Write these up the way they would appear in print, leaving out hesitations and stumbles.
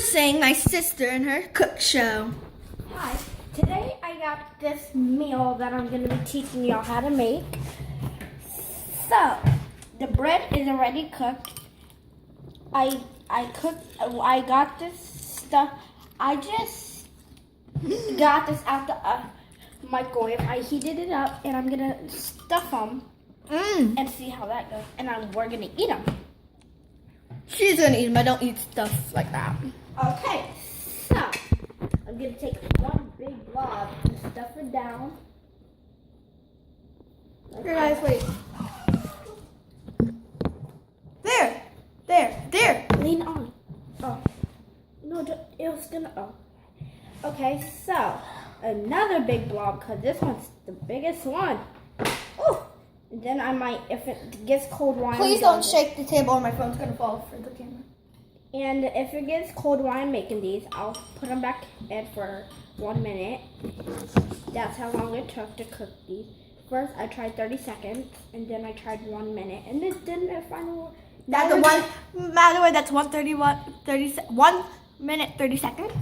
just saying my sister and her cook show. Hi, today I got this meal that I'm going to be teaching y'all how to make. So, the bread is already cooked. I got this stuff. I just got this out the microwave. I heated it up and I'm going to stuff them and see how that goes. And we're going to eat them. She's gonna eat them. I don't eat stuff like that. Okay, so I'm going to take one big blob and stuff it down. Here, guys, wait. There. Lean on. Oh. No, it was gonna, oh. Okay, so another big blob, because this one's the biggest one. Oh. And then I might, if it gets cold while Please don't shake the table or my phone's gonna fall for the camera. And if it gets cold while I'm making these, I'll put them back in for 1 minute. That's how long it took to cook these. First, I tried 30 seconds, and then I tried 1 minute, and then I finally. By the way, that's 1 minute 30 seconds.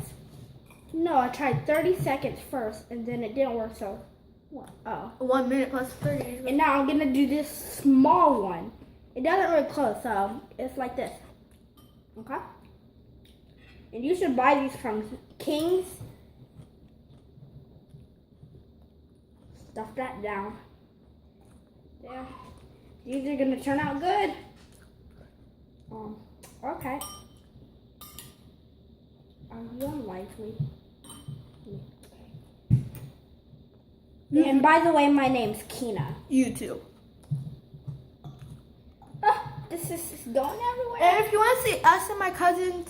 No, I tried 30 seconds first, and then it didn't work. So, what? Oh. 1 minute plus 30. And now I'm gonna do this small one. It doesn't really close, so it's like this. Okay. And you should buy these from King's. Stuff that down. Yeah. These are gonna turn out good. Okay. Are you on lively? Okay. And by the way, my name's Kyna. You too. This is going everywhere. And if you want to see us and my cousins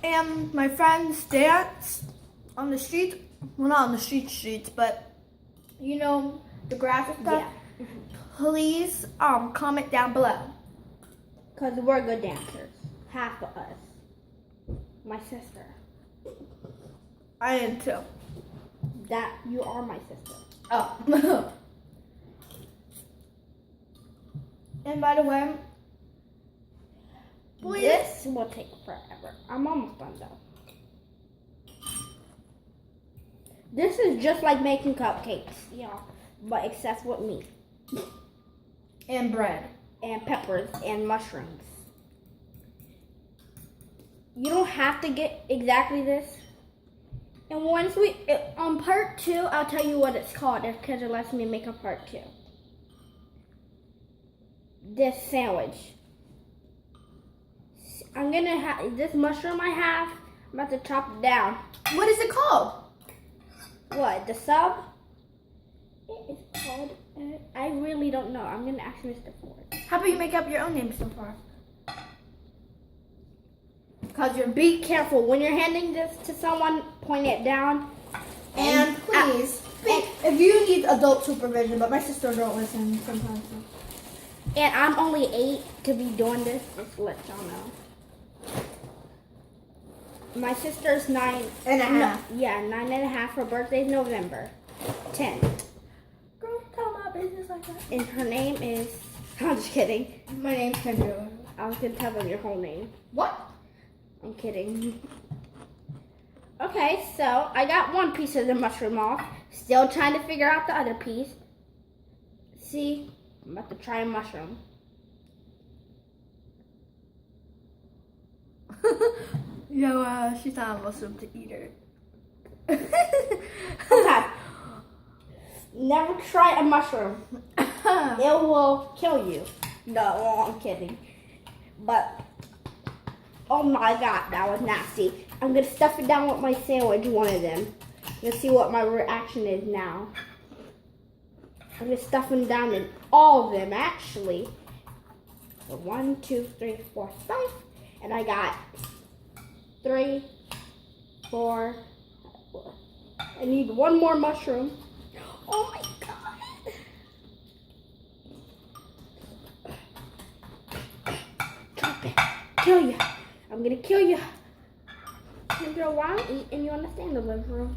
and my friends dance on the streets, well, not on the streets, but you know, the graphic stuff, Yeah. please comment down below. Because we're good dancers. Half of us. My sister. I am too. That, you are my sister. Oh. And by the way, please. This will take forever. I'm almost done though. This is just like making cupcakes, y'all. But except with meat. And bread. And peppers and mushrooms. You don't have to get exactly this. And once on part 2, I'll tell you what it's called because it lets me make a part 2. This sandwich. I'm gonna have this mushroom I have. I'm about to chop it down. What is it called? What, the sub? It is called, I really don't know. I'm gonna ask Mr. Ford. How about you make up your own name so far? Because be careful when you're handing this to someone, point it down. And please, if you need adult supervision, but my sister don't listen sometimes. So. And I'm only 8 to be doing this, just to let y'all know. My sister's 9 and a half. Yeah, 9 and a half. Her birthday's November 10th. Girl, tell my business like that. And her name is, I'm just kidding. My name's Kyndra. I was going to tell them your whole name. What? I'm kidding. Okay, so I got one piece of the mushroom off. Still trying to figure out the other piece. See, I'm about to try a mushroom. Yo, she's not a mushroom to eat her. Okay. Never try a mushroom. It will kill you. No, I'm kidding. But, oh my god, that was nasty. I'm going to stuff it down with my sandwich, one of them. Let's see what my reaction is now. I'm going to stuff them down in all of them, actually. So 1, 2, 3, 4, 5. And I got 3, 4. I need one more mushroom. Oh my god. Drop it. Kill you. I'm gonna kill you. Kyndra, while I'm eating, you understand the living room?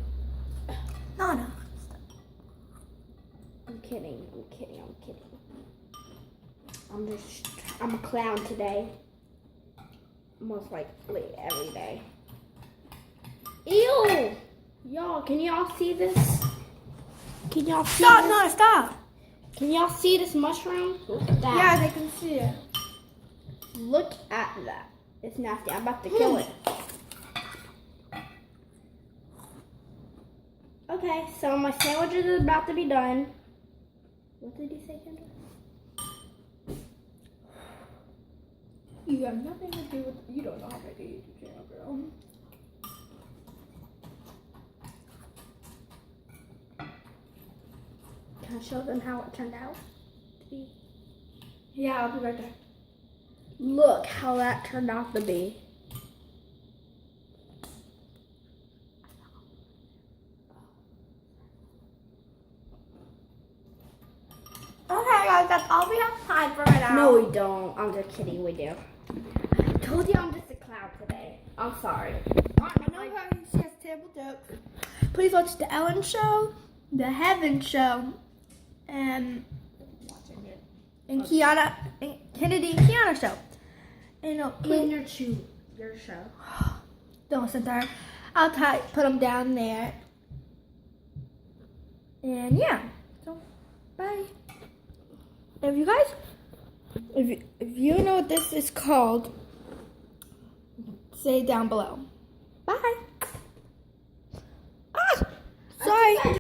No. I'm kidding. I'm a clown today. most likely every day. Ew! Y'all, can y'all see this? Can y'all see Stop! this? No, stop! Can y'all see this mushroom? Look at that. Yeah, they can see it. Look at that. It's nasty. I'm about to kill it. Okay, so my sandwiches is about to be done. What did you say, Kyndra? You have nothing to do with. You don't know how to make a YouTube channel, girl. Can I show them how it turned out to be? Yeah, I'll be right there. Look how that turned out to be. Okay, guys, that's all we have time for right now. No, we don't. I'm just kidding. We do. I told you I'm just a clown today. I'm sorry. I know how she has terrible jokes. Please watch the Ellen Show, the Heaven Show, and Kynnedy and Keyana Show. And Your show. don't listen to her. I'll put them down there. And yeah, so bye. If you guys, if you know what this is called, say it down below. Bye. Ah, sorry.